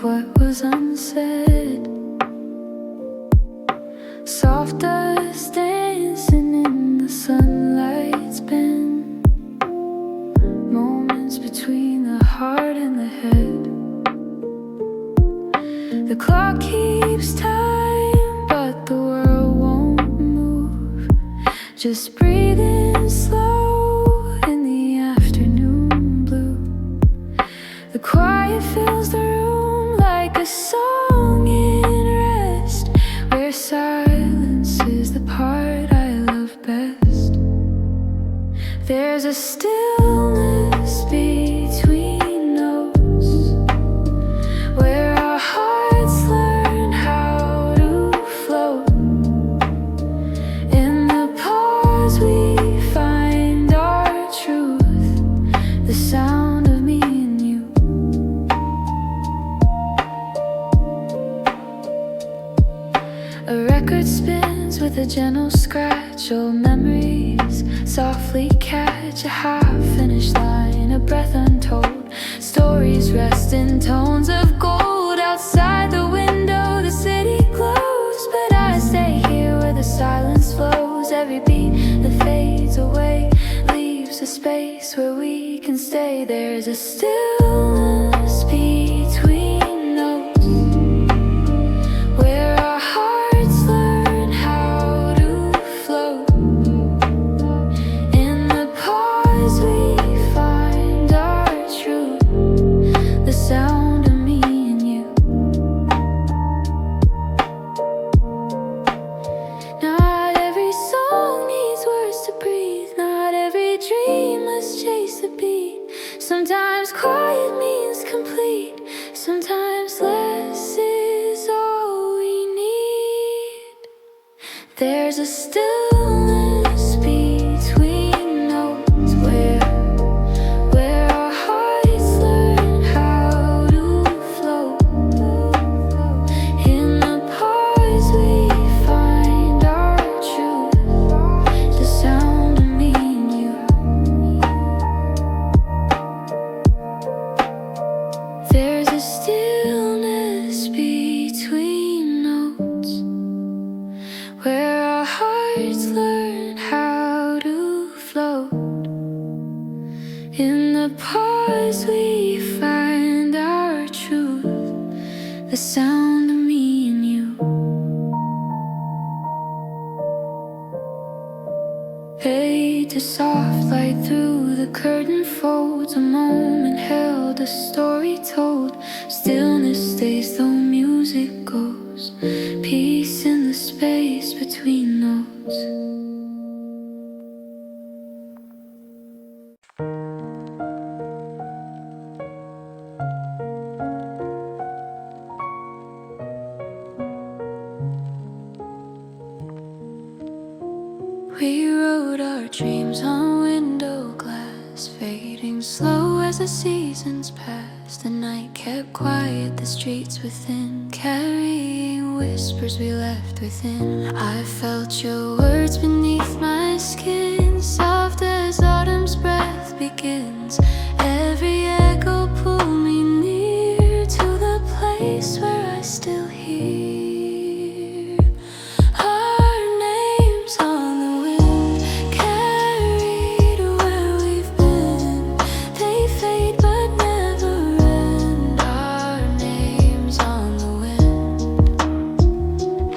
what was unsaid. Soft dust dancing in the sunlight's been moments between the heart and the head. The clock keeps time, but the world won't move. Just breathing slow in the afternoon blue. The quiet fills the room like a song in rest, where silence is the part I love best. There's a stillness between notes, where our hearts learn how to float. In the pause we find our truth, the sound of me and you. A record spins with a gentle scratch, old memories softly catch a half-finished line, a breath untold. Stories rest in tones of gold. Outside the window the city glows, but I stay here where the silence flows. Every beat that fades away leaves a space where we can stay. There's a stillness between notes, where our hearts learn how to float. In the pause we find our truth, the sound of me and you. Not every song needs words to breathe, not every dream must chase the beat. Sometimes quiet means complete, sometimes less is all we need. There's a stillness between notes, where our hearts learn how to float. In the pause we find our truth, the sound of me and you. There's a stillness between notes, where our hearts learn how to float. In the pause we find our truth, the sound of me and you. Fade to soft light through the curtain folds, a moment held, a story told. Stillness stays though music goes, peace in the space between notes. We wrote our dreams on window glass, fading slow as the seasons passed. The night kept quiet, the streets within, carrying whispers we left within. I felt your words beneath my skin, soft as autumn's breath begins. Every echo pulled me near to the place where I still hear our names on the wind, carried where we've been. They fade but never end, our names on the wind.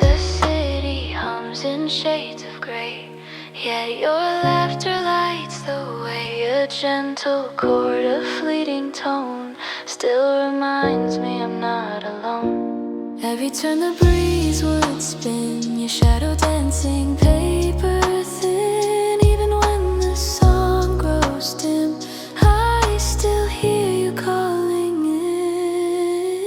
The city hums in shades of gray, yet your laughter lights the way. A gentle chord, a fleeting tone, still reminds me I'm not alone. Every turn the breeze would spin, your shadow dancing paper thin. Even when the song grows dim, I still hear you calling in.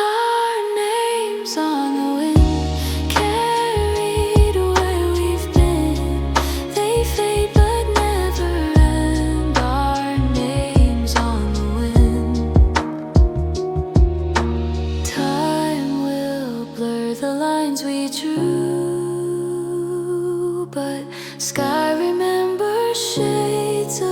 Our names on the wind, carried where we've been. They fade but never end, our names on the wind. Time will blur the lines we drew, but sky remembers shades of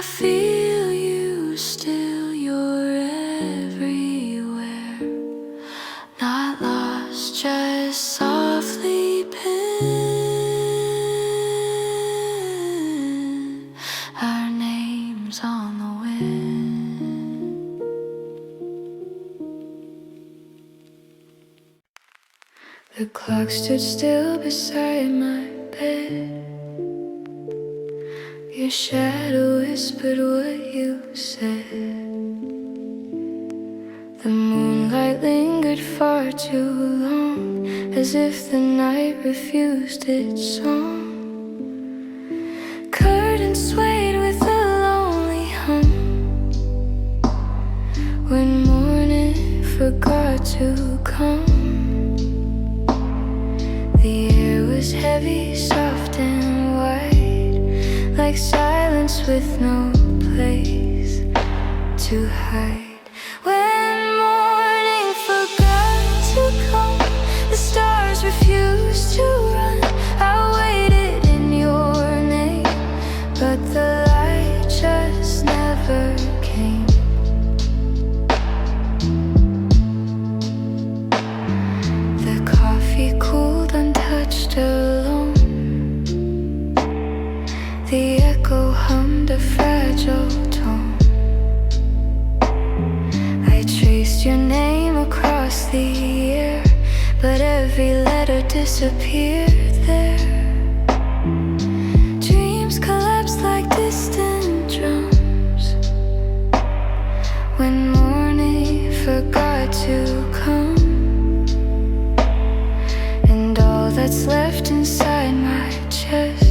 feel you still, you're everywhere. Not lost, just softly pinned. Our names on the wind. The clock stood still beside my bed. Your shadow whispered what you said. The moonlight lingered far too long, as if the night refused its song. Curtains swayed with a lonely hum when morning forgot to come. The air was heavy, soft and white, like silence with no place to hide. When morning forgot to come, the stars refused to run. I waited in your name, but the light just never came. The coffee cooled, untouched, alone. The echo hummed a fragile tone. I traced your name across the air, but every letter disappeared there. Dreams collapsed like distant drums when morning forgot to come. And all that's left inside my chest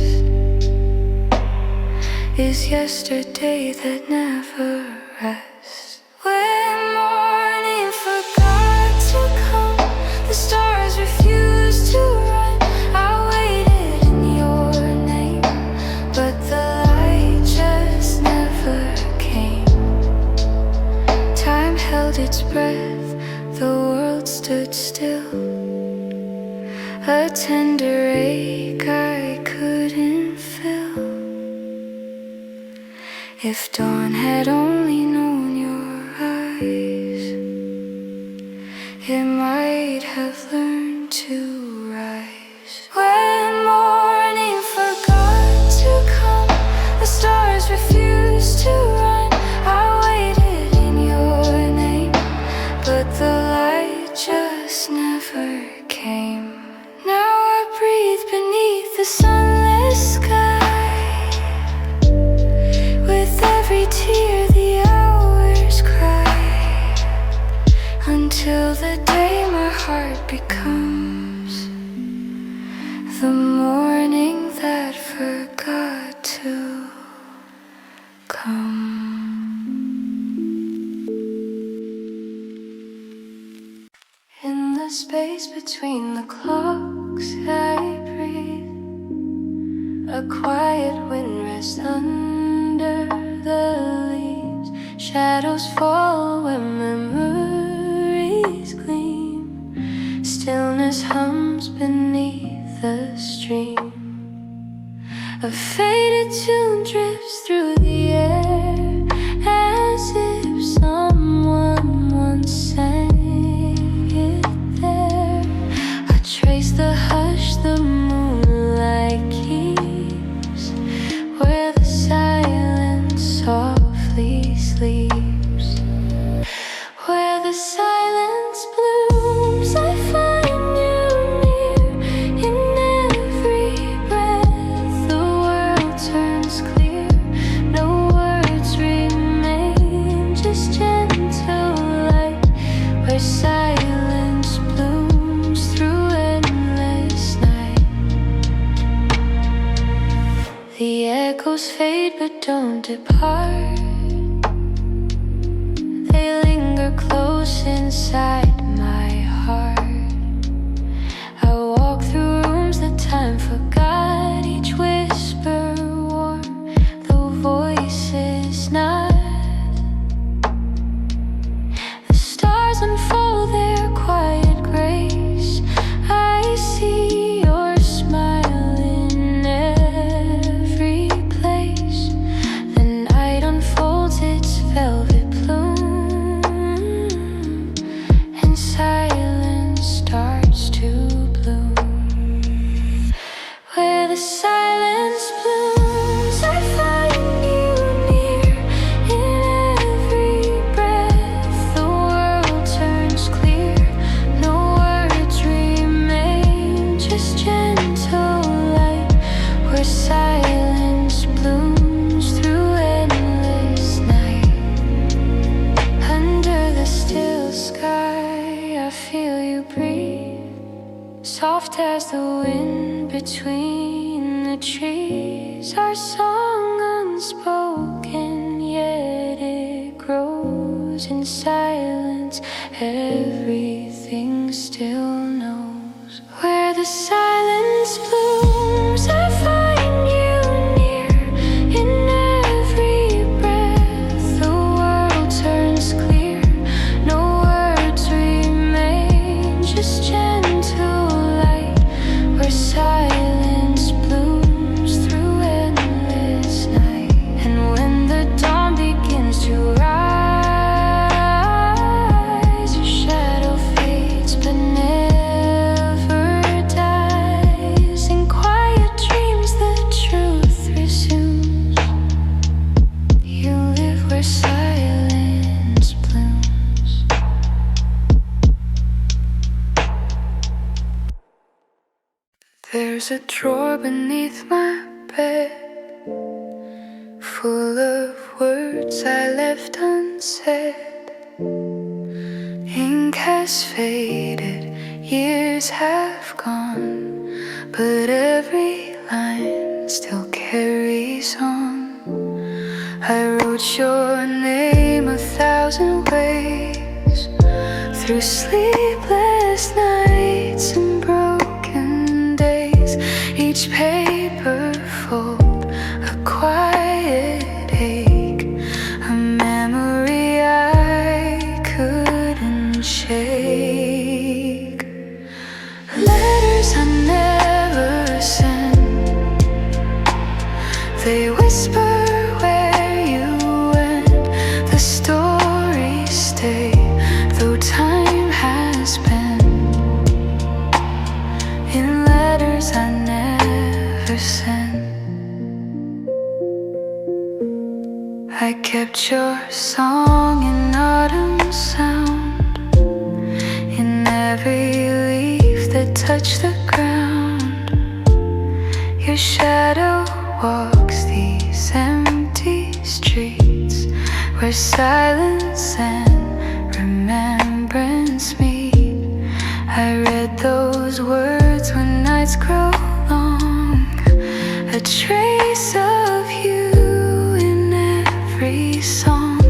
is yesterday that never rests. When morning forgot to come, the stars refused to run. I waited in your name, but the light just never came. Time held its breath, the world stood still. A tender ache I couldn't fill. If dawn had only known your eyes, it might have learned to rise. When morning forgot to come, the stars refused to run. I waited in your name, but the light just never came. Now I breathe beneath the sunless sky. With every tear the hours cry, until the day my heart becomes the morning that forgot to come. In the space between the clocks I breathe, a quiet wind rests under the leaves. Shadows fall when memories gleam. Stillness hums beneath the stream. A faded tune drifts through the air, as if someone once sang it there. I trace the hush the moonlight keeps, where the silence softly sleeps. Where the silence blooms, I find you near. In every breath the world turns clear. No words remain, just gentle light, where silence blooms through endless night. The echoes fade but don't depart. They linger close inside my heart. I walk through rooms that time forgot, each whisper warm, though voices not. The stars unfold their quiet grace. I see your smile in every place. The night the silence blooms, I find you near. In every breath, the world turns clear. No words remain, just gentle light, where silence blooms through endless night. Under the still sky, I feel you breathe, soft as the wind between the trees. Our song unspoken, yet it grows in silence. Everything still knows. Where the silence blooms, I find you near. In every breath, the world turns clear. No words remain, just gentle light, where silence blooms through endless night. And when the dawn begins to rise, your shadow fades but never dies. In quiet dreams, the truth resumes. You live where silence blooms. There's a drawer beneath my bed, full of words I left unsaid. Ink has faded, years have gone, but every line still carries on. I wrote your name 1,000 ways, through sleepless nights and broken days. Each paper fold, a quiet ache, a memory I couldn't shake. Letters I never sent, they whisper where you went. The stories stay, though time has been. In letters I never sent, I kept your song in autumn sound, in every leaf that touched the ground. Your shadow walks these empty streets, where silence and remembrance meet. I read those words when nights grow long, a trace of you in every song.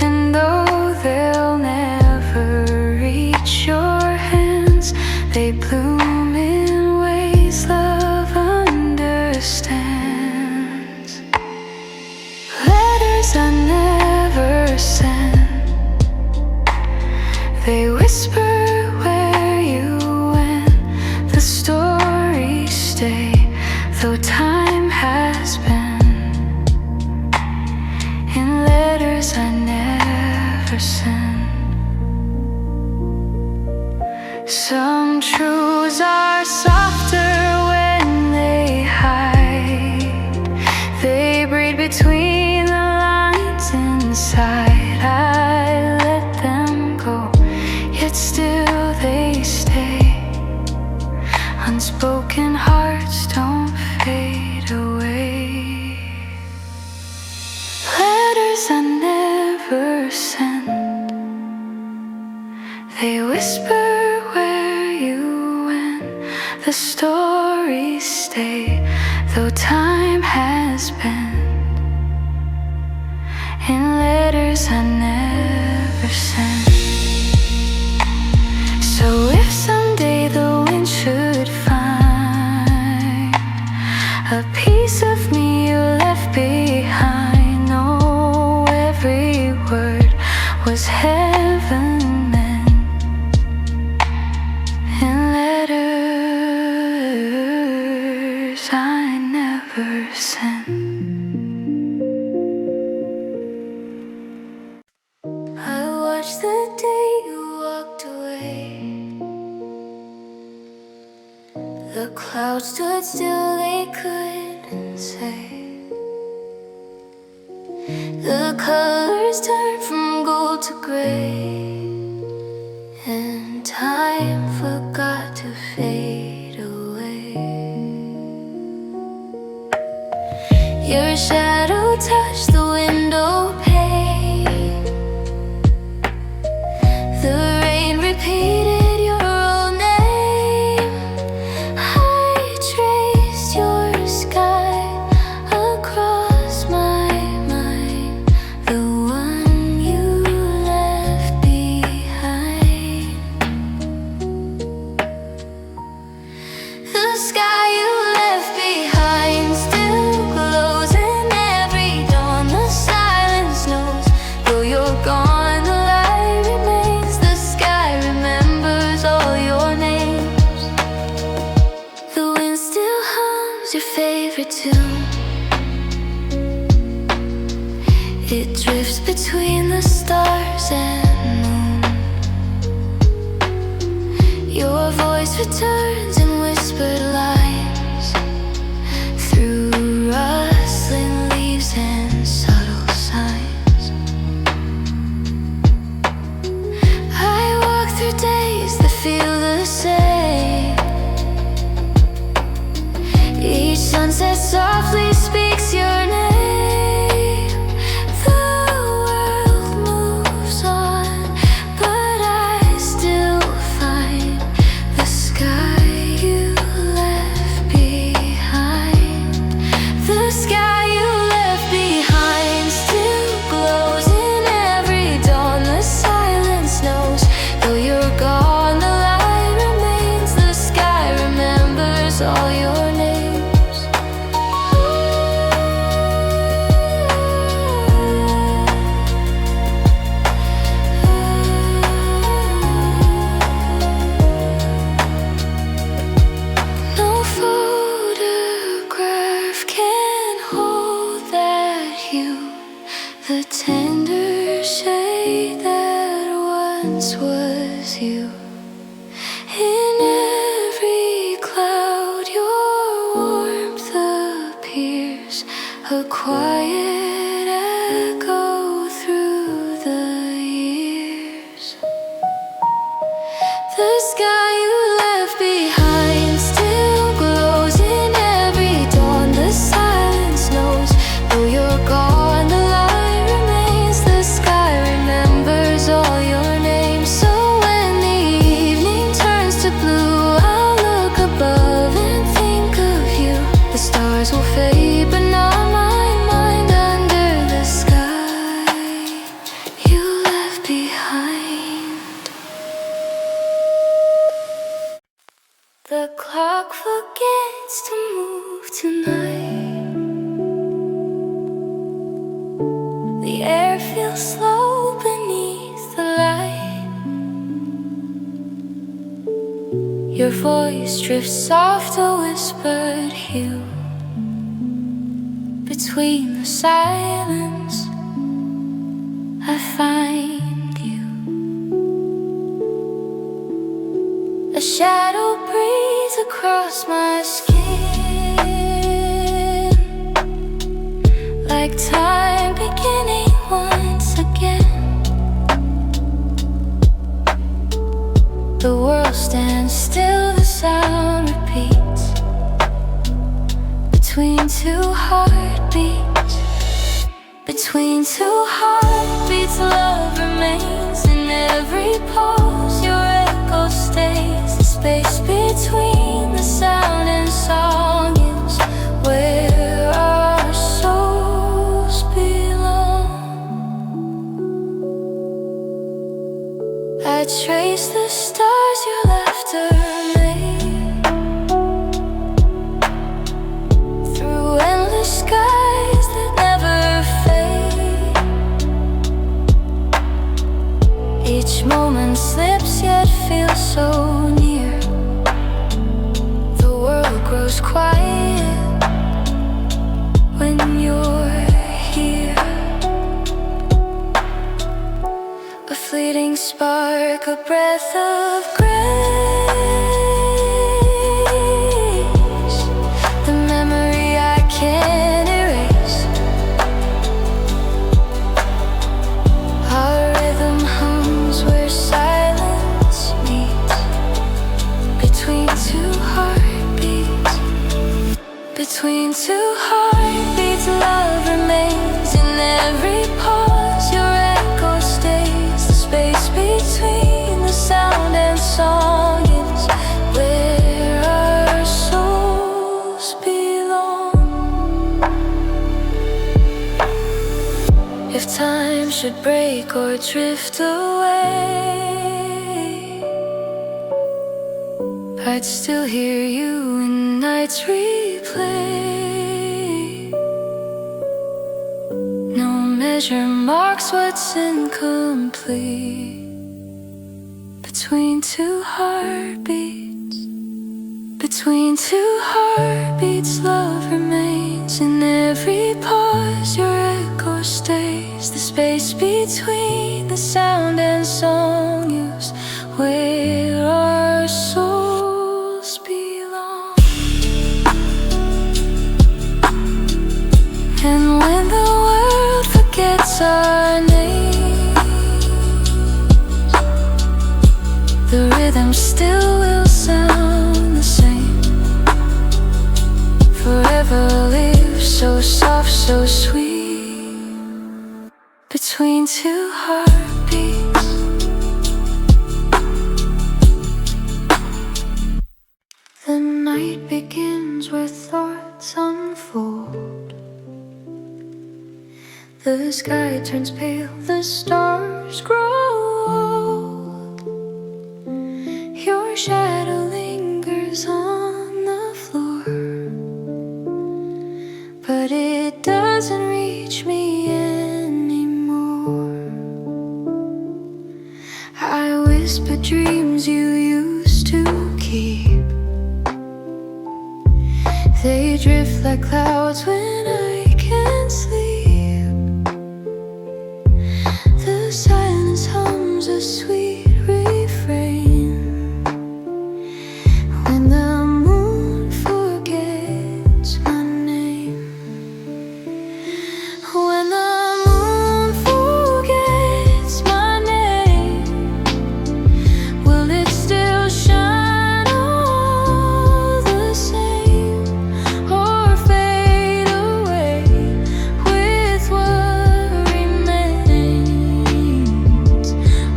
And though they'll never reach your hands, they bloom in ways love understands. Letters I never sent, they whisper where you went. The stories stay, though time has been. In letters I never sent. Some truths are softer when they hide, they breathe between the lines inside. I let them go, yet still they stay. Unspoken hearts don't fade away. Letters I never sent, they whisper where you went. The stories stay, though time has been. In letters I never sent. So if someday the wind should find a piece of me you left behind, know every word was heaven meant. In letters I never sent. I watched the day you walked away. The clouds stood still they couldn't say. The colors turn from gold to gray, and time forgot to fade away. Your shadow touched the window pane. The rain repeated your old name. I traced your sky across my mind, the one you left behind. The sky you left behind still glows in every dawn. The silence knows, though you're gone, the light remains. The sky remembers all your names. The wind still hums your favorite tune. It drifts between the stars and moon. Your voice returns in whispered lines through rustling leaves and subtle signs. I walk through days that feel the same. Each sunset softly speaks your name. The world moves on, but I still find the sky you left behind. The sky you left behind still glows in every dawn. The silence knows, though you're gone, the light remains. The sky remembers all your names. No photograph can hold that hue, the tender shade that once was you. In every cloud your warmth appears, a quiet echo through the years. The sky you left behind still glows in every dawn. The silence knows, though you're gone, the light remains. The sky remembers all your names. So when the evening turns to blue, I'll look above and think of you. The stars will fade, but not my mind. Under the sky you left behind. The clock forgets to move tonight. The air feels slow beneath the light. Your voice drifts soft, a whispered hue. Between the silence, I find you. A shadow breathes across my skin, like time beginning once again. The world stands still, the sound repeats. Between two heartbeats, between two heartbeats, love remains. In every pulse your echo stays. The space between the sound and song is where our souls belong. I trace the stars your laughter made through endless skies that never fade. Each moment slips yet feels so near. The world grows quiet when you're here. A fleeting spark, a breath of grace. Between two heartbeats, love remains. In every pause, your echo stays. The space between the sound and song is where our souls belong. If time should break or drift away, I'd still hear you in night's replay. No measure marks what's incomplete. Between two heartbeats, between two heartbeats, love remains. In every pause, your echo stays. The space between the sound and song is where our souls belong. And when the world forgets our names, the rhythm still will sound the same. Forever live so soft, so sweet. Between two heartbeats. The night begins where thoughts unfold. The sky turns pale, the stars grow old. Your shadow lingers on the floor, but it doesn't reach me anymore. I whisper dreams you used to keep. They drift like clouds when I can't sleep. The silence hums a sweet refrain. When the moon forgets my name. When the moon forgets my name, will it still shine all the same, or fade away with what remains?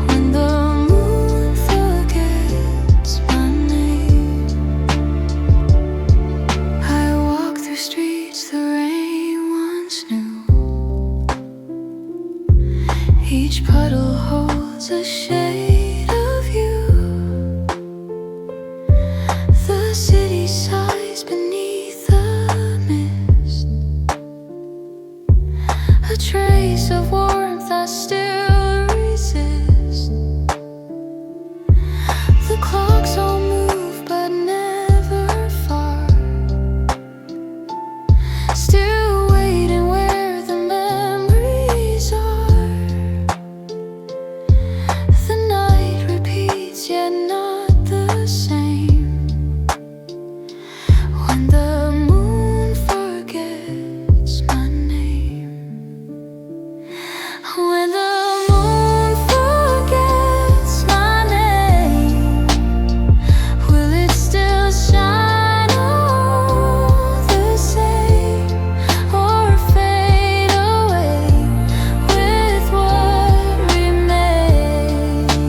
When the moon forgets my name, I walk through streets the rain once knew. Each puddle holds a shade of you. The city sighs beneath the mist. A trace of warmth I still resist. The clocks all move but never far. Still waiting where the memories are. The night repeats yet not the same. When the moon forgets my name. When the moon forgets my name, will it still shine all the same, or fade away with what remains?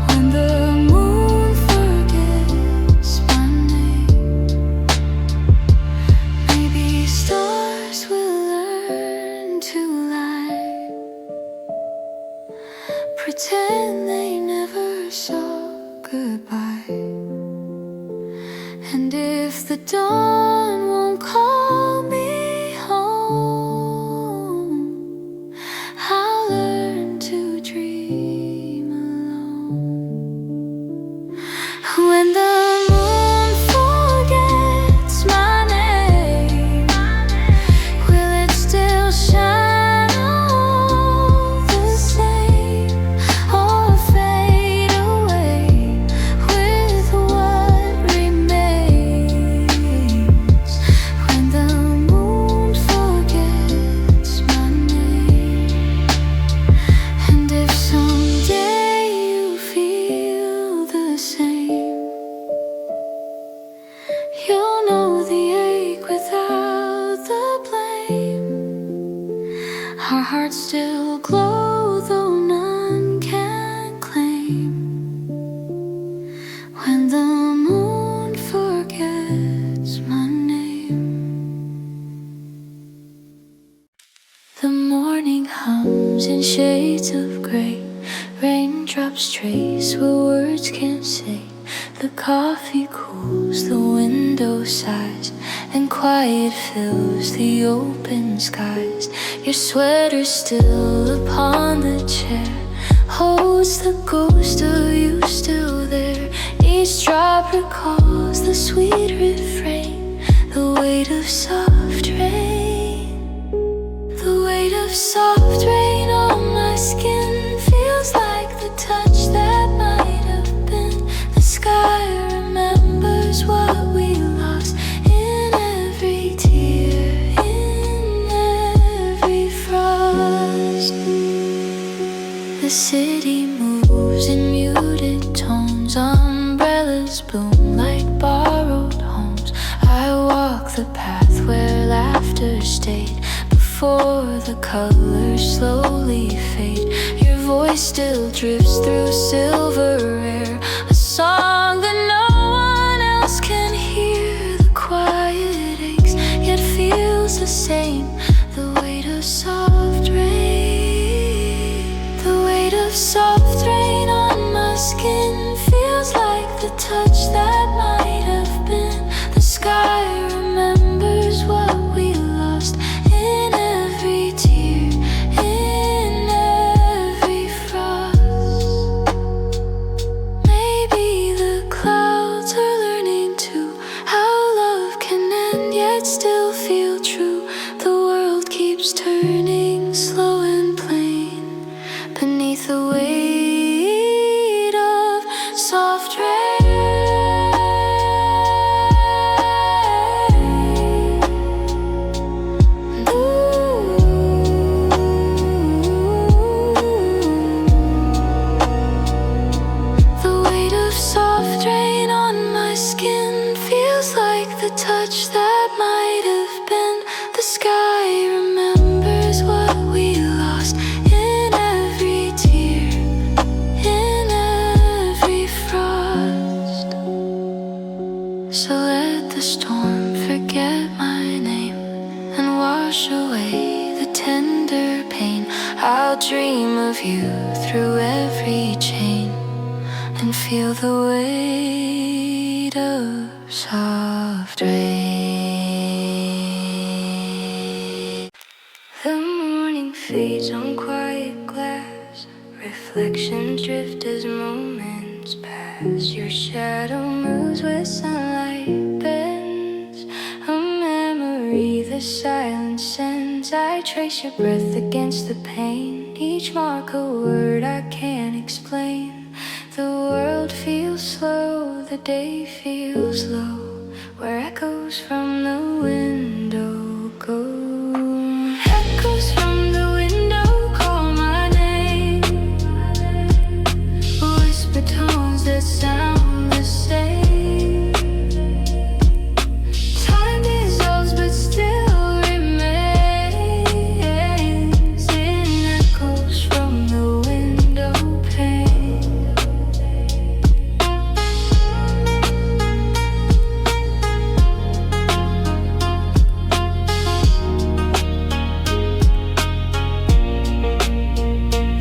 When the moon forgets my name, maybe stars will learn to lie, pretend they never saw goodbye. And if the dawn won't call me home, I'll learn to dream alone. When the moon forgets my name, will it still shine all the same, or shades of gray. Raindrops trace what words can't say. The coffee cools, the window sighs, and quiet fills the open skies. Your sweater still upon the chair holds the ghost of you still there. Each drop recalls the sweet refrain, the weight of soft rain. The weight of soft rain on my skin feels like the touch that might have been. The sky remembers what we lost in every tear, in every frost. The city moves in muted tones, umbrellas bloom like borrowed homes. I walk the path where laughter stayed before the colors slowly fade. Your voice still drifts through silver air, a song that no one else can hear. The quiet aches, yet feels the same. The weight of soft rain. The weight of soft rain on my skin feels like the touch that might have been. The sky remembers what we lost in every tear, in every frost. Maybe the clouds are learning too how love can end yet still feel true. The world keeps turning slow and plain beneath the weight of soft rain. The weight of soft rain on my skin feels like the touch that might have been. The sky remembers what we lost in every tear, in every frost. So let the storm forget my name and wash away the tender pain. I'll dream of you through every chain and feel the weight of soft rain. The morning fades on quiet glass, reflections drift as moments pass. Your shadow moves where sunlight bends, a memory the silence sends. I trace your breath against the pain, each mark a word I can't explain. The world feels slow, the day feels low, where echoes from the window go. Echoes from the window call my name, whisper tones that sound the same. Time dissolves but still remains in echoes from the window pane.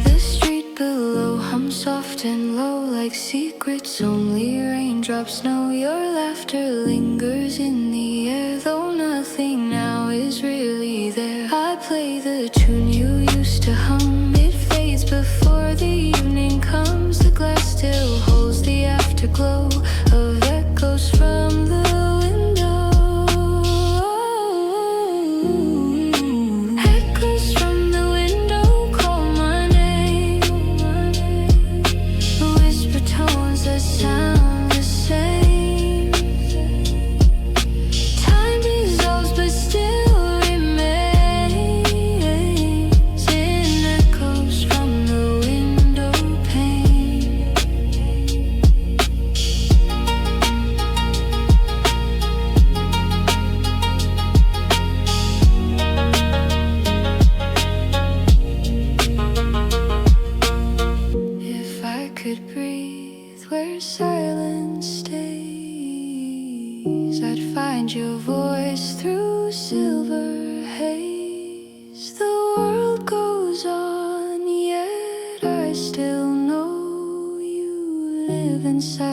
The street below hums soft and low like secrets only raindrops know. Your laughter lingers in the air, though nothing now is really there. I play the tune you used to hum, it fades before the evening comes. The glass still holds the afterglow of echoes from the window. Echoes from the window call my name, whisper tones that sound the same. Time dissolves but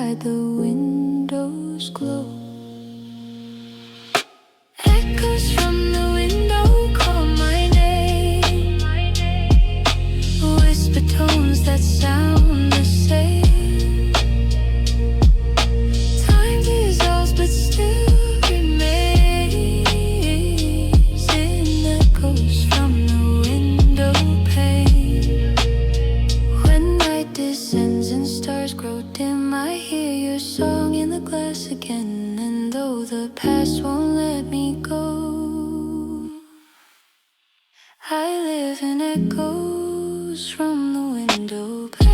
outside the windows glow. Echoes from the window call my name. Whisper tones that sound the same. Time dissolves but still remains in echoes from the window pane. When night descends and stars grow dim, I hear your song in the glass again. And though the past won't let me go, I live in echoes from the window pane.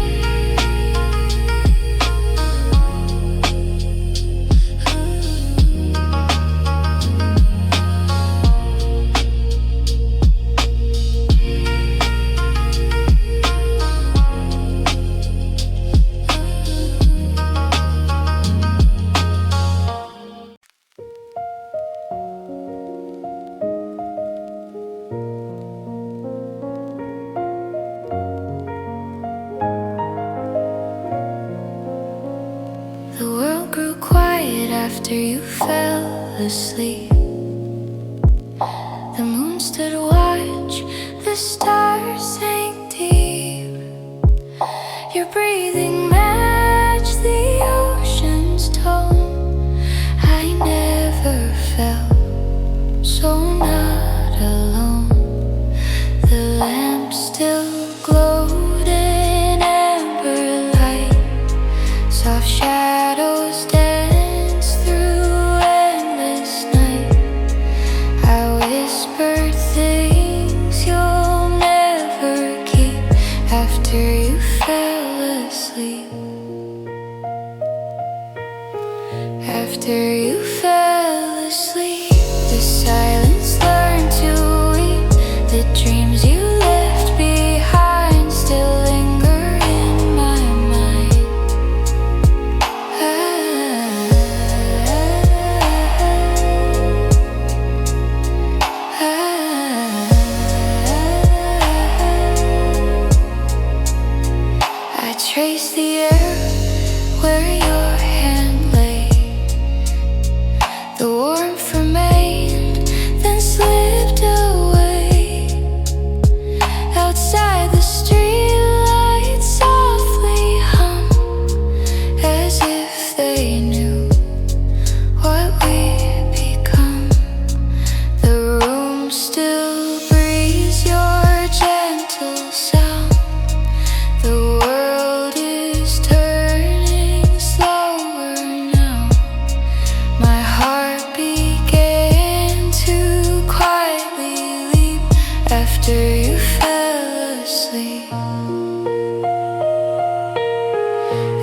The world grew quiet after you fell asleep. The moon stood watch, the stars sank deep. Your breathing matched the ocean's tone. I never felt so not alone. The lamp still glowed in amber light. Soft shadows danced through endless night. I whispered things you'll never keep after you fell asleep. After you fell asleep, the silence learned to weep. The dreams you left behind still linger in my mind. I traced the air where your hand lay. The warmth remained, then slipped away. Outside the streetlights softly hum, as if they knew what we'd become. The room still breathes your gentle sound. The world is turning slower now. My heart began to quietly leap after you fell asleep.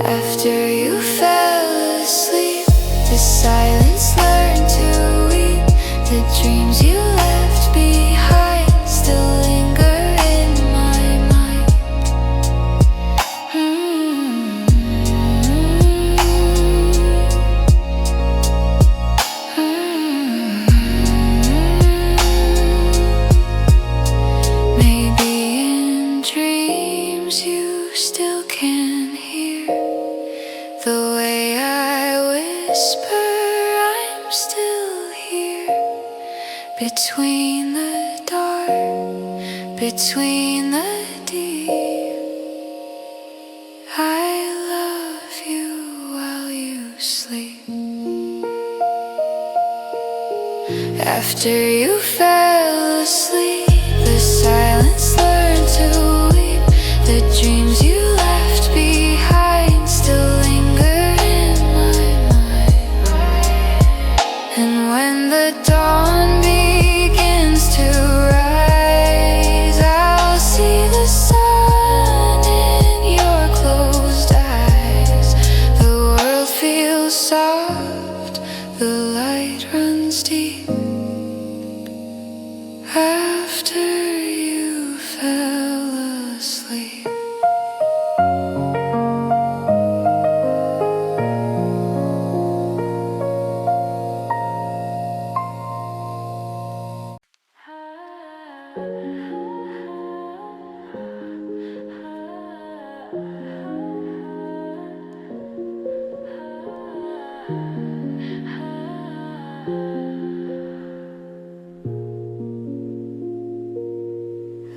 After you fell asleep, the silence learned to weep. The dreams you left behind still linger in my mind. Maybe in dreams you still can hear the way I whisper. I'm still here between the dark, between the deep. I love you while you sleep. After you fell asleep, the silence learned to weep. The dreams you left behind still linger in my mind. And when the dawn begins to rise, I'll see the sun in your closed eyes. The world feels soft, the light runs deep. After you fell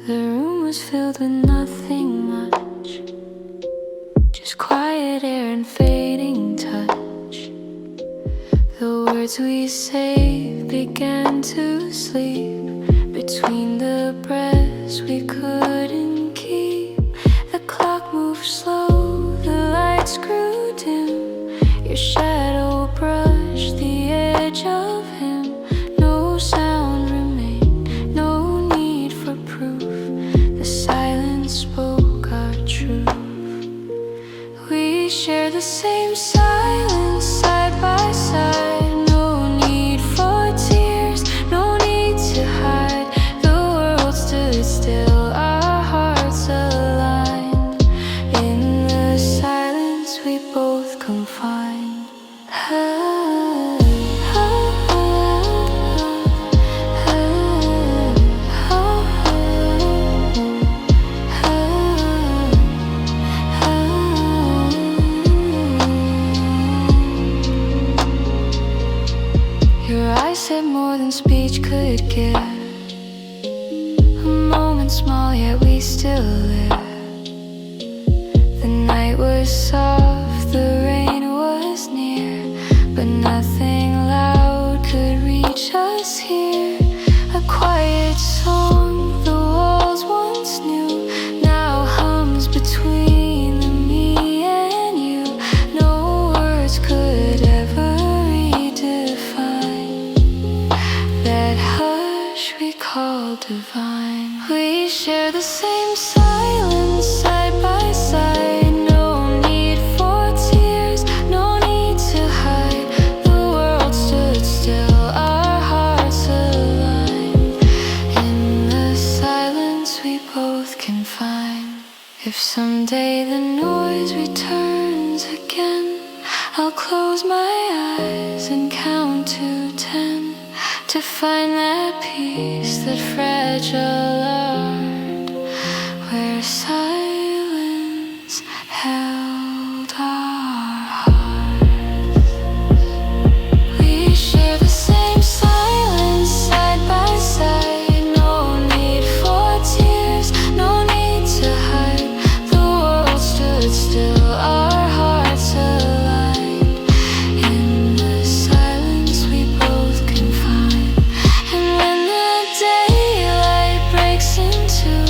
The room was filled with nothing much, just quiet air and fading touch. The words we saved began to sleep between the breaths we couldn't keep. The clock moved slow, the lights grew dim. Your shadow brushed the edge of him. No sound remained, no need for proof. The silence spoke our truth. We share the same silence side by side. No need for tears, no need to hide. The world stood still, our hearts aligned. In the silence we both confined. Your eyes said more than speech could give. A moment small, yet we still live. The night was soft, the rain was near, but nothing loud could reach us here. A quiet song the walls once knew now hums between the me and you. No words could ever redefine that hush we call divine. We share the same silence side by side. No need for tears, no need to hide. The world stood still, our hearts aligned. In the silence we both can find. If someday the noise returns again, I'll close my eyes and count to 10 to find that peace, that fragile art where silence held our hearts. We share the same silence side by side. No need for tears, no need to hide. The world stood still, our hearts aligned. In the silence we both can find. And when the daylight breaks in two,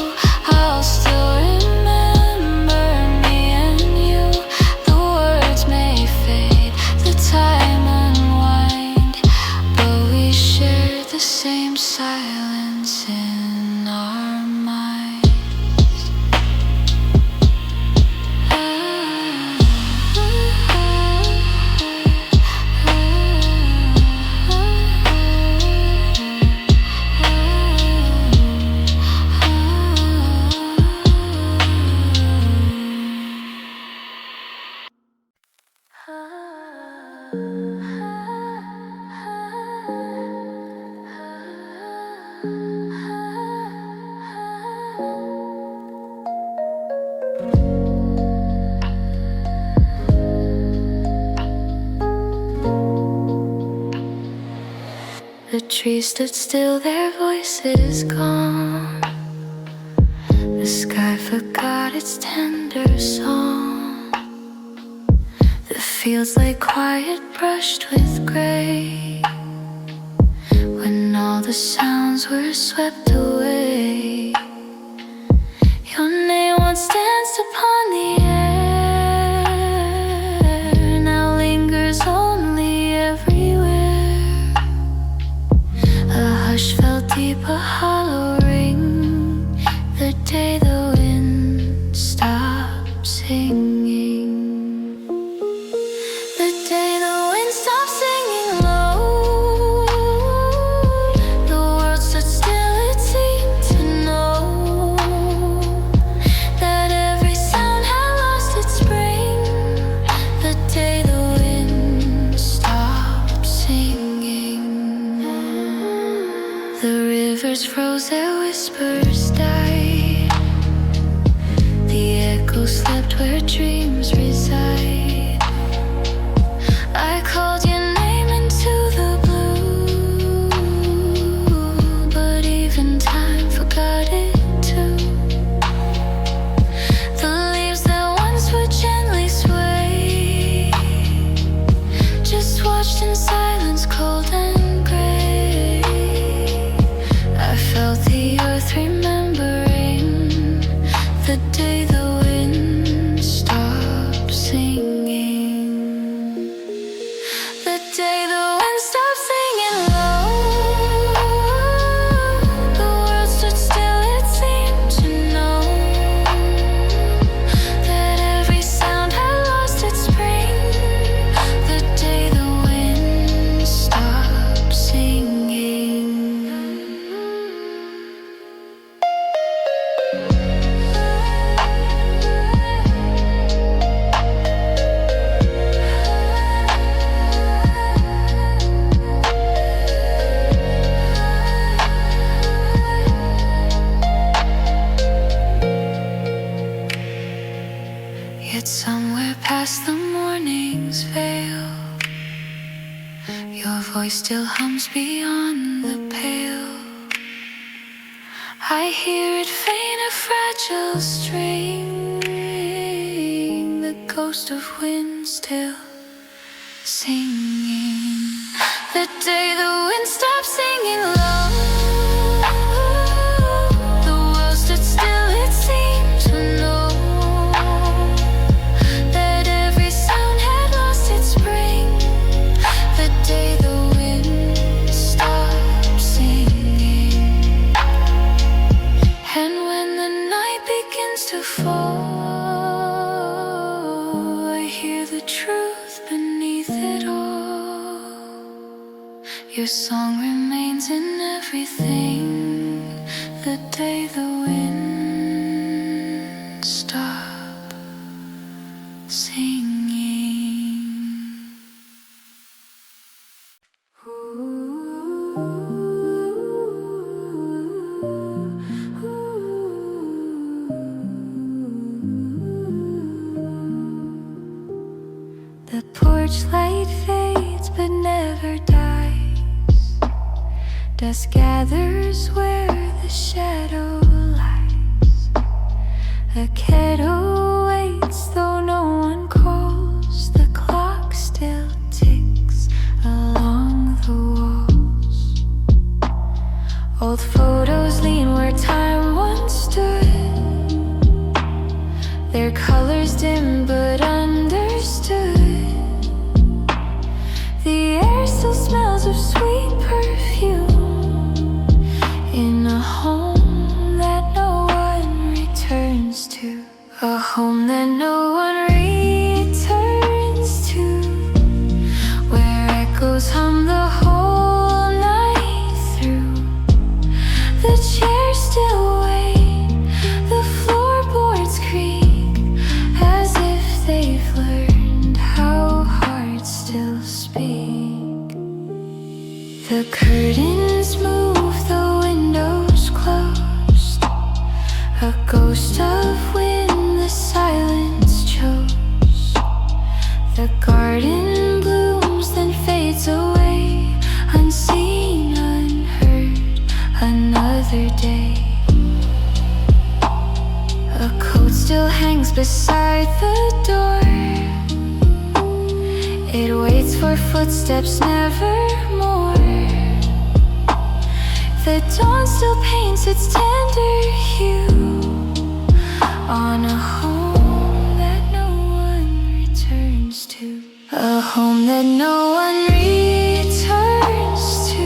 I'll still remember me and you. The words may fade, the time unwind, but we share the same silence in our minds. The trees stood still, their voices gone. The sky forgot its tender song. The fields lay quiet, brushed with gray, when all the sounds were swept away. Your name once danced upon the air, now lingers only everywhere. A hush felt deep, a hollow ring, the day the wind stopped singing. The day the wind stopped singing low, the world stood still, it seemed to know that every sound had lost its spring. The day the wind stopped singing. The rivers froze, their whispers died. The echo slept where dreams reside. I called your name into the blue, but even time forgot it too. voice still hums beyond the pale. I hear it faint, a fragile string, the ghost of wind still singing. The day the wind stopped singing love, the world stood still, it seemed to know that every sound had lost its spring. The day the wind stopped singing. And when the night begins to fall, I hear the truth beneath it all. Your song remains in everything. The day the wind stopped singing. The porch light fades but never dies. Dusk gathers where the shadow lies. A kettle waits though no one calls. The clock still ticks along the walls. Old photos lean where time once stood. Their colors dim but understood. The air still smells of sweet perfume in a home that no one returns to. A home that no one returns to, where echoes hum the whole night through. The chairs still wait, the floorboards creak, as if they've learned how hearts still speak. The curtains move, the windows closed. A ghost of wind the silence chose. The garden blooms then fades away, unseen, unheard, another day. A coat still hangs beside the door. It waits for footsteps nevermore. The dawn still paints its tender hue on a home that no one returns to. A home that no one returns to,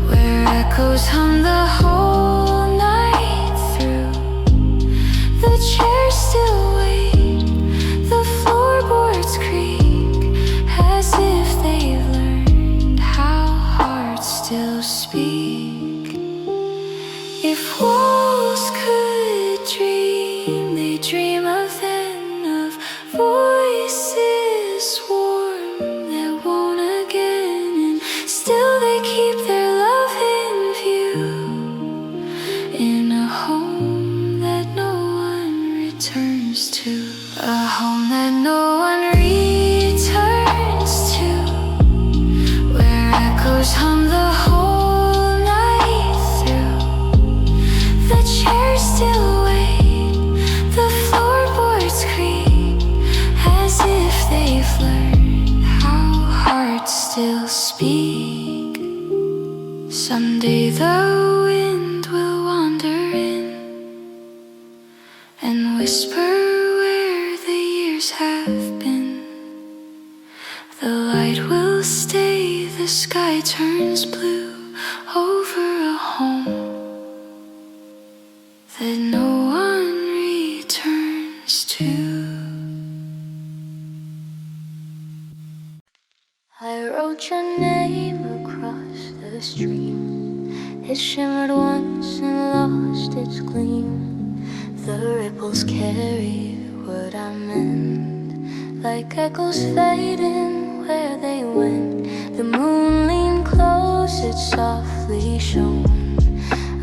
where echoes hum the whole night through. The chairs still wait, the floorboards creak, as if they've learned how hearts still speak. If walls could dream, they dream of then, of voices warm that won't again, and still they keep their love in view, in a home that no one returns to. A home that no one returns to, where echoes hum the whole night through. The chairs still wait, the floorboards creak, as if they've learned how hearts still speak. Someday the wind will wander in and whisper where the years have been. The light will stay, the sky turns blue over a home that no one returns to. I wrote your name across the stream. It shimmered once and lost its gleam. The ripples carry what I meant, like echoes fading where they went. The moon leaned close, it softly shone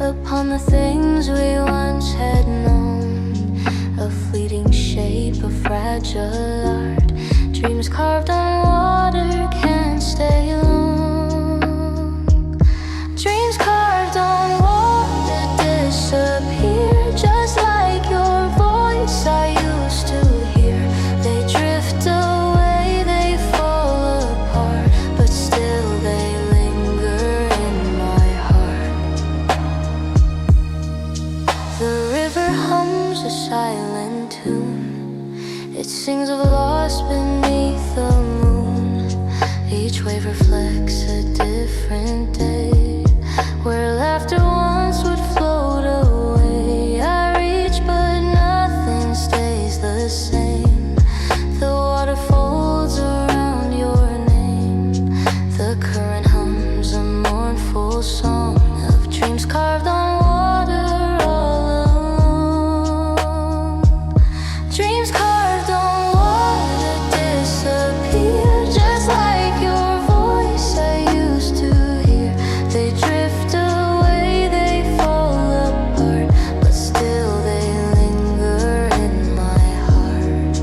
upon the things we once had known. A fleeting shape, a fragile art. Dreams carved on water can't stay alone. a silent tune. It sings of lost beneath the moon. Each wave reflects a different day, where laughter once would float away. I reach but nothing stays the same. The water folds around your name. The current hums a mournful song of dreams carved on water all along. Dreams carved on water disappear, just like your voice I used to hear. They drift away, they fall apart, but still they linger in my heart.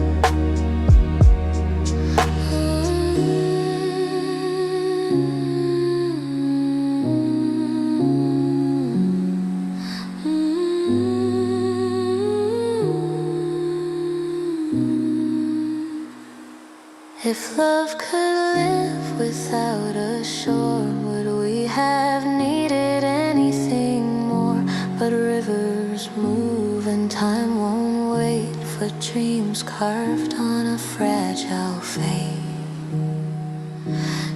If love could live without a shore, would we have needed anything more? But rivers move and time won't wait for dreams carved on a fragile fate.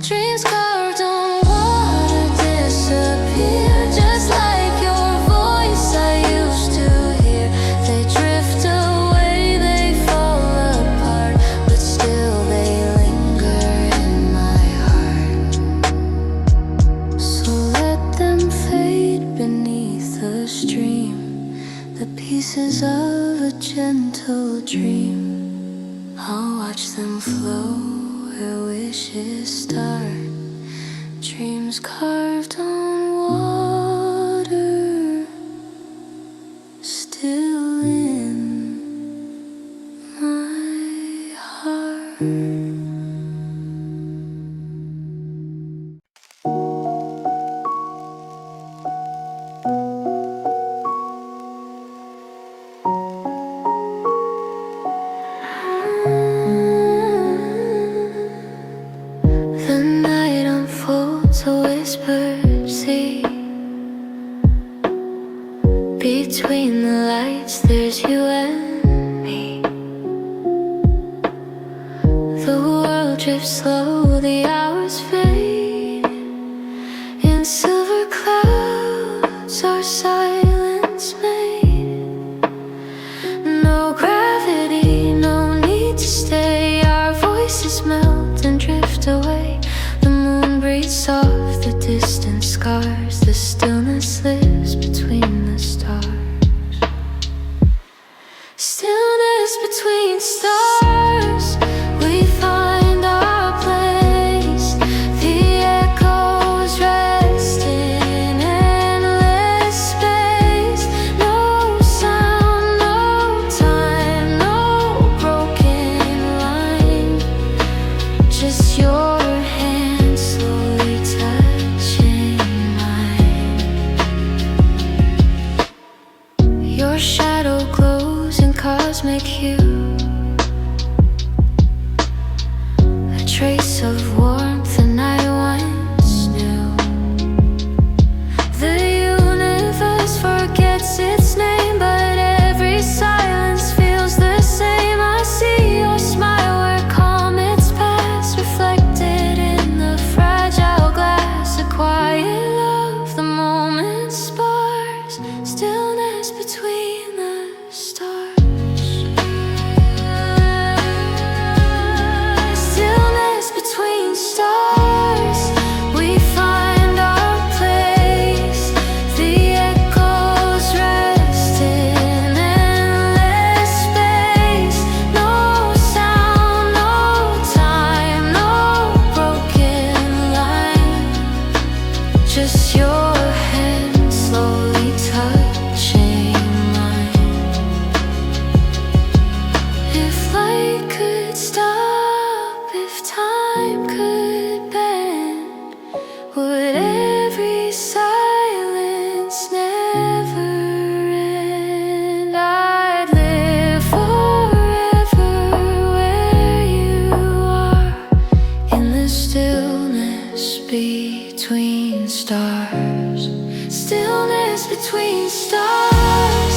Dreams carved on water disappear, just like your voice I used to hear. They drift away, they fall apart, but still they linger in my heart. So let them fade beneath the stream, the pieces of a gentle dream. I'll watch them flow where wishes start. Dreams carved on water, still in my heart. The night unfolds a whispered sea. Between the lights there's you and me. The world drifts slow, the hours fade. In silver clouds our silence made. No gravity, no need to stay. Our voices melt and drift away. The moon breathes soft, the distance scars. The stillness lives between the stars. Stillness between stars, we find our place. The echoes rest in endless space. No sound, no time, no broken line. Just your hand slowly touching mine. Your shadow glows in cosmic hue, a trace of warmth that I once knew. The universe forgets its name, but every silence feels the same. I see your smile where comets pass, reflected in the fragile glass. A quiet love, the moment sparks. Stillness between the stars. Stillness between stars, we find our place. The echoes rest in endless space. No sound, no time, no broken line. Just your hand slowly touching mine. If light could stop, if time could bend, would every silence never end? I'd live forever where you are, in the stillness between stars. Stillness between stars,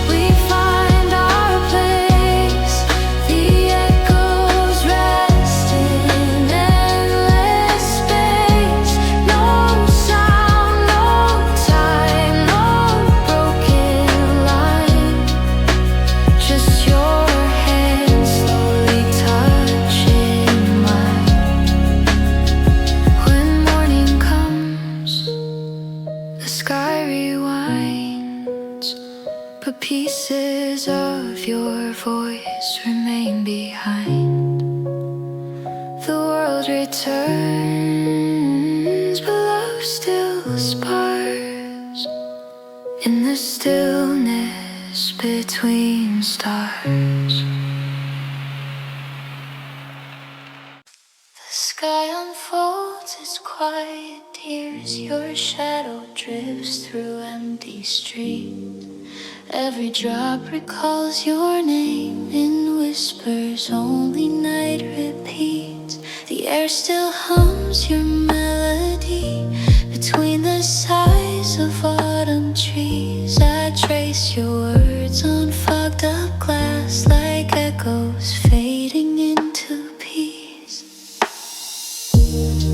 we find our rewinds, but pieces of your voice remain behind. The world returns, but love still sparks in the stillness between stars. The sky unfolds its quiet tears. Your shadow drifts through empty streets. Every drop recalls your name in whispers only night repeats. The air still hums your melody between the sighs of autumn trees. I trace your words on fogged up glass like echoes fading into peace.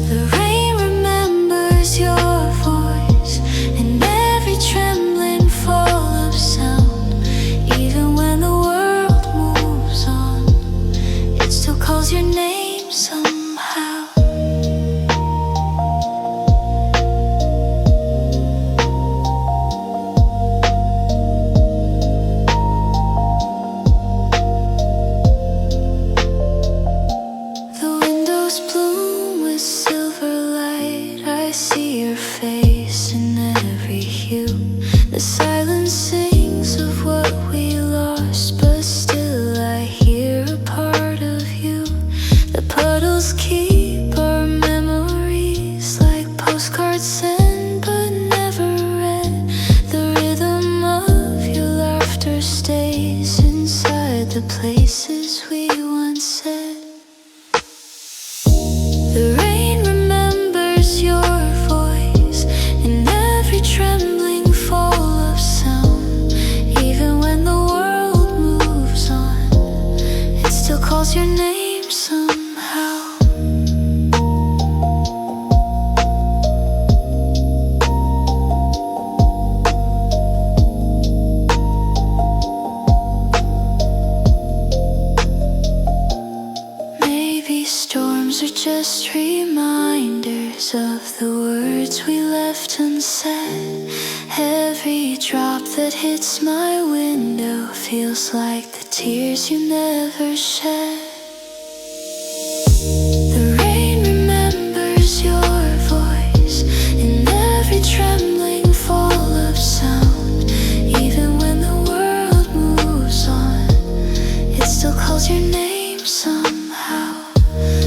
The rain remembers your voice in every trembling fall of sound. Even when the world moves on, it still calls your name somehow. The windows bloom with silver light. I see your face in every hue. The silence sings of what we lost, but still I hear a part of you. The puddles keep our memories like postcards sent but never read. The rhythm of your laughter stays inside the places we once said. The rain remembers your voice in every trembling fall of sound. Even when the world moves on, it still calls your name somehow. Maybe storms are just reminders of the words we left unsaid. Every drop that hits my window feels like the tears you never shed. The rain remembers your voice in every trembling fall of sound. Even when the world moves on, it still calls your name somehow.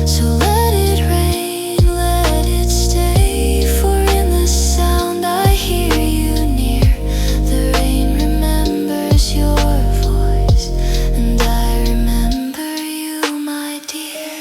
So let it rain, let it stay, for in the sound I hear you near. The rain remembers your voice, and I remember you, my dear.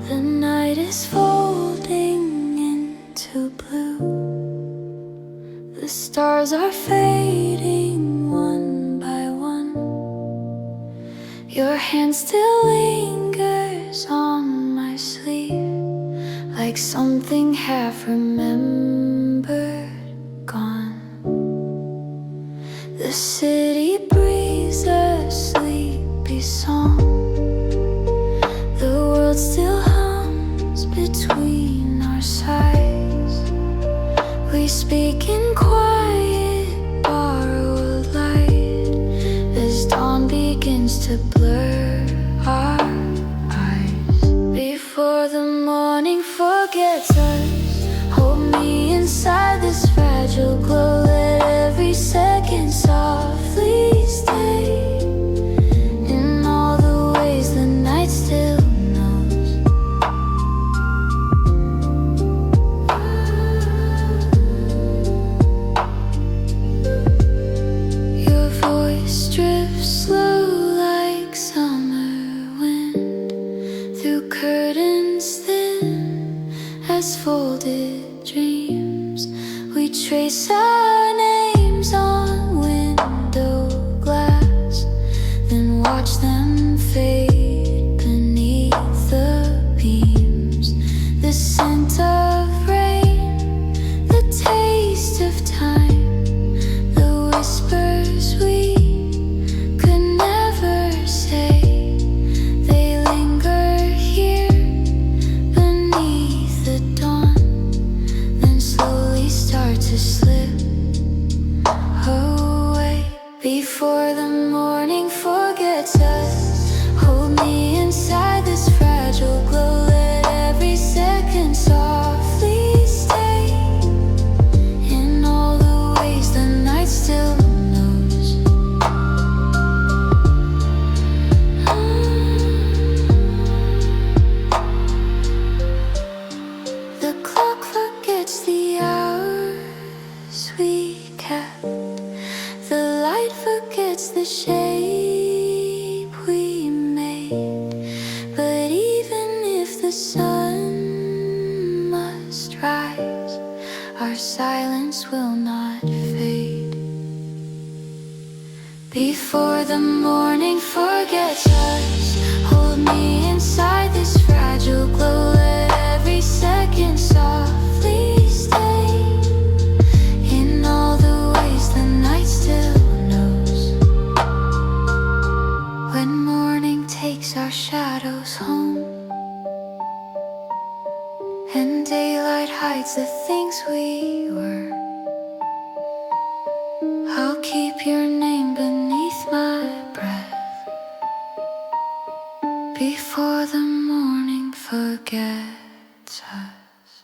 The night is folding into blue. The stars are fading one by one. Your hand still lingers on my sleeve, like something half remembered gone. The city breathes a sleepy song. The world still hums between our sighs. We speak in quiet, borrowed light as dawn begins to blur our eyes. Before the morning forgets us, hold me inside this fragile glow. Let every second softly stay in all the ways the night still knows. Your voice drifts slow like summer wind. folded dreams. We trace our names on window glass, then watch them fade beneath the beams. The scent of rain, the taste of time, the whispers we could never say, they linger here beneath the dawn, then slowly start to slip away. Before the morning forgets us, hold me inside this fragile glow. Let every second softly stay in all the ways the night still knows. The clock forgets the hours we kept, the light forgets the shape we made. But even if the sun must rise, our silence will not fade. Before the morning forgets us, hold me inside this fragile glow. Let every second softly stay in all the ways the night still knows. When morning takes our shadows home, and daylight hides the things we were, I'll keep your name beneath my breath before the morning forgets us.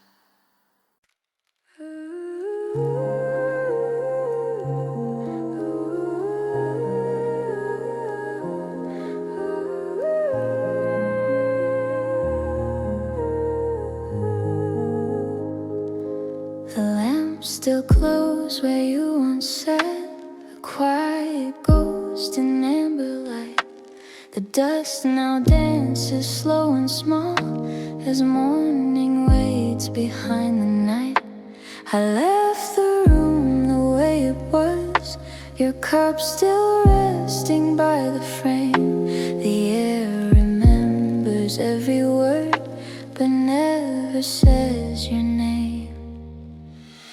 The lamp still glows where you once sat, a quiet ghost in amber light. The dust now dances slow and small as morning waits behind the night. I left the room the way it was, your cup still resting by the frame. The air remembers every word but never says your name.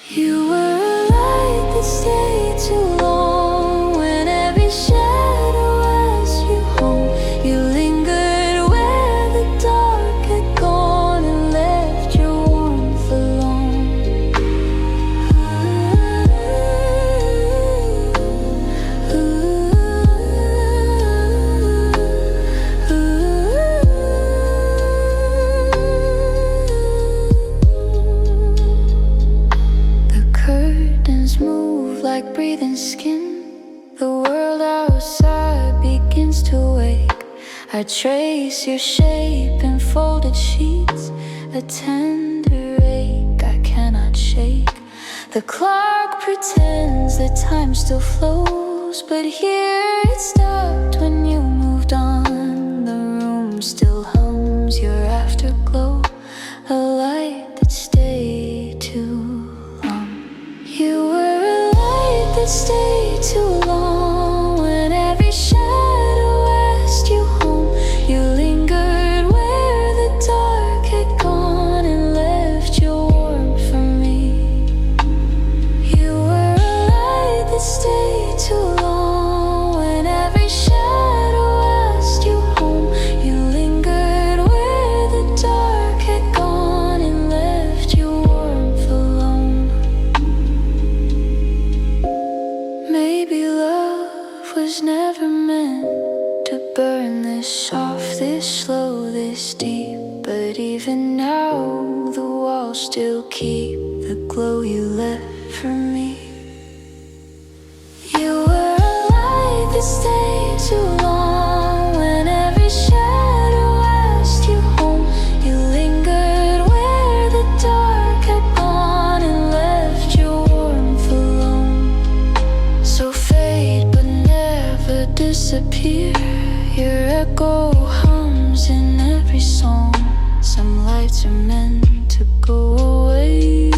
You were a light that stayed too long, when every shadow asked you home. You lingered where the dark had gone and left your warmth alone. The curtains move like breathing skin. The world outside begins to wake. I trace your shape in folded sheets, a tender ache I cannot shake. The clock pretends that time still flows, but here it stopped when you moved on. The room still hums your afterglow, a light that stayed too long. You were a light that stayed too long, when every shadow asked you home. You lingered where the dark had gone and left your warmth for me. You were a light that stayed too long, when every shadow asked you home. You lingered where the dark had gone and left your warmth alone. Maybe love was never meant to burn this soft, this slow, this deep. But even now the walls still keep the glow you left for me. You were a light that stayed too long, when every shadow asked you home. You lingered where the dark had gone and left your warmth alone. So fade but never disappear, your echo hums in every song. Some light lights are meant to go away.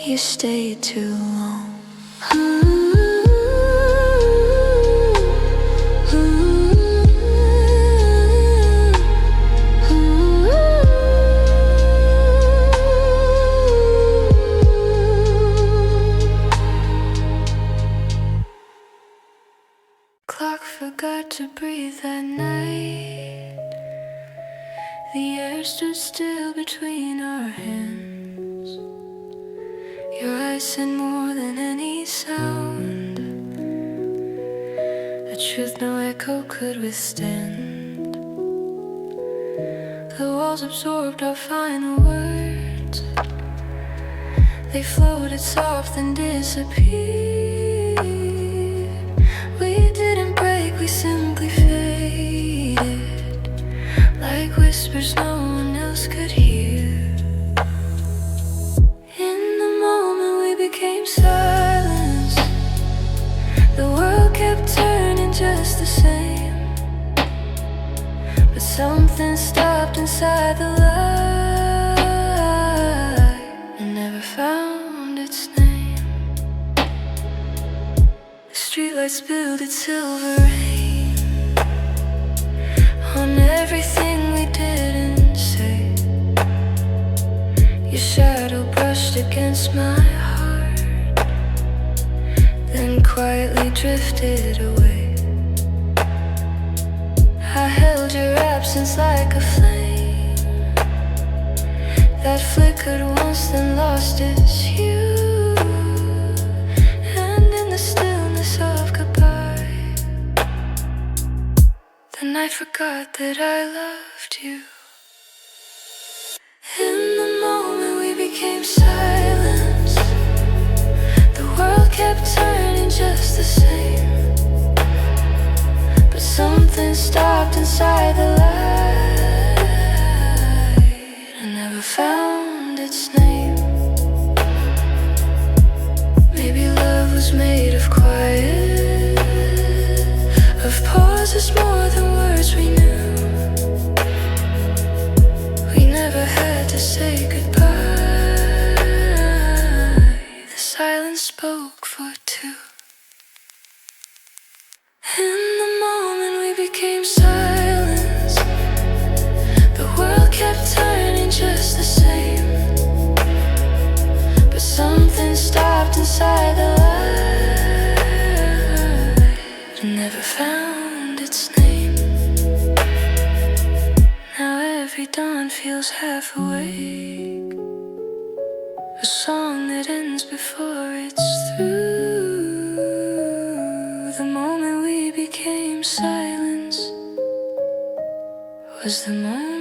You stayed too long. Clock forgot to breathe that night. The air stood still between our hands. Your eyes said more than any sound, a truth no echo could withstand. The walls absorbed our final words. They floated soft and disappeared. We didn't break, we simply faded, like whispers no one else could hear. In the moment we became silence. The world kept turning just the same, but something stopped inside the light and never found its name. The streetlight spilled its silver rain on everything we didn't say. Your shadow brushed against my heart, then quietly drifted away. I held your absence like a flame that flickered once then lost its hue. And in the stillness of goodbye, the night forgot that I loved you. In the moment we became silence. The world kept turning just the same, but something stopped inside the light and never found its name. Maybe love was made of quiet, of pauses more than words we knew. We never had to say goodbye. The silence spoke for two. In the moment we became silence. The world kept turning just the same, but something stopped inside the light and never found its name. Now every dawn feels half awake, a song that ends before it's through. The moment we became silence was the moment